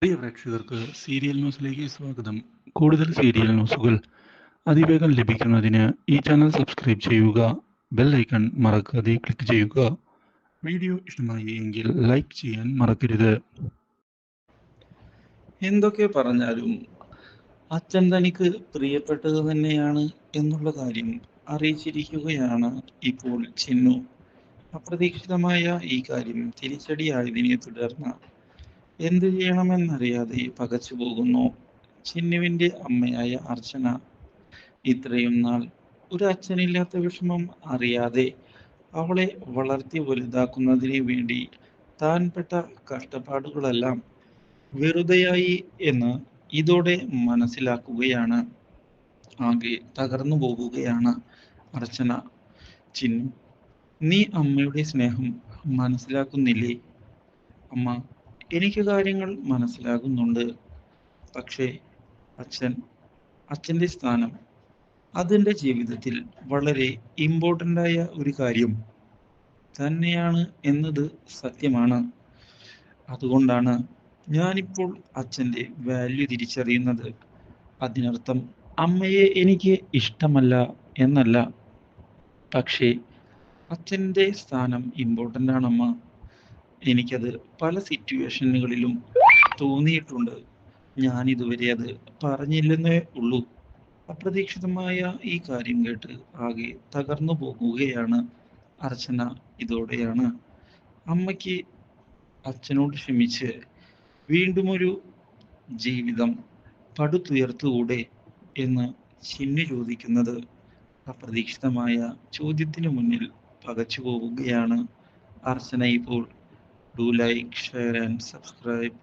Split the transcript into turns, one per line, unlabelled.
പ്രിയ പ്രേക്ഷകർക്ക് സീരിയൽ ന്യൂസിലേക്ക് സ്വാഗതം. കൂടുതൽ സീരിയൽ ന്യൂസുകൾ അതിവേഗം ലഭിക്കുന്നതിന് ഈ ചാനൽ സബ്സ്ക്രൈബ് ചെയ്യുക. ബെൽ ഐക്കൺ മറക്കാതെ ക്ലിക്ക് ചെയ്യുക. വീഡിയോ ഇഷ്ടമായി എങ്കിൽ ലൈക്ക് ചെയ്യാൻ മറക്കരുത്.
എന്തൊക്കെ പറഞ്ഞാലും അച്ഛൻ തനിക്ക് പ്രിയപ്പെട്ടത് തന്നെയാണ് എന്നുള്ള കാര്യം അറിയിച്ചിരിക്കുകയാണ് ഇപ്പോൾ ചിന്നു. അപ്രതീക്ഷിതമായ ഈ കാര്യം തിരിച്ചടിയായതിനെ തുടർന്ന് എന്തു ചെയ്യണമെന്നറിയാതെ പകച്ചു പോകുന്നു ചിന്നുവിൻ്റെ അമ്മയായ അർച്ചന. ഇത്രയും നാൾ ഒരു അച്ഛനില്ലാത്ത വിഷമം അറിയാതെ അവളെ വളർത്തി വലുതാക്കുന്നതിന് വേണ്ടി താൻ പെട്ട കഷ്ടപ്പാടുകളെല്ലാം വെറുതെയായി എന്ന് ഇതോടെ മനസ്സിലാക്കുകയാണ്. ആകെ തകർന്നു പോകുകയാണ് അർച്ചന. ചിന്നു, നീ അമ്മയുടെ സ്നേഹം മനസ്സിലാക്കുന്നില്ലേ? അമ്മ, എനിക്ക് കാര്യങ്ങൾ മനസ്സിലാകുന്നുണ്ട്. പക്ഷേ അച്ഛൻ്റെ സ്ഥാനം അതിൻ്റെ ജീവിതത്തിൽ വളരെ ഇമ്പോർട്ടൻ്റ് ആയ ഒരു കാര്യം തന്നെയാണ് എന്നത് സത്യമാണ്. അതുകൊണ്ടാണ് ഞാനിപ്പോൾ അച്ഛൻ്റെ വാല്യൂ തിരിച്ചറിയുന്നത്. അതിനർത്ഥം അമ്മയെ എനിക്ക് ഇഷ്ടമല്ല എന്നല്ല. പക്ഷേ അച്ഛൻ്റെ സ്ഥാനം ഇമ്പോർട്ടൻ്റ് ആണമ്മ. എനിക്കത് പല സിറ്റുവേഷനുകളിലും തോന്നിയിട്ടുണ്ട്. ഞാനിതുവരെ അത് പറഞ്ഞില്ലെന്നേ ഉള്ളൂ. അപ്രതീക്ഷിതമായ ഈ കാര്യം കേട്ട് ആകെ തകർന്നു പോകുകയാണ് അർച്ചന. ഇതോടെയാണ് അമ്മയ്ക്ക് അച്ഛനോട് ക്ഷമിച്ച് വീണ്ടും ഒരു ജീവിതം പടുത്തുയർത്തുകൂടെ എന്ന് ചിന്നു ചോദിക്കുന്നത്. അപ്രതീക്ഷിതമായ ചോദ്യത്തിന് മുന്നിൽ പകച്ചു പോവുകയാണ് അർച്ചന ഇപ്പോൾ. Do like, share and subscribe.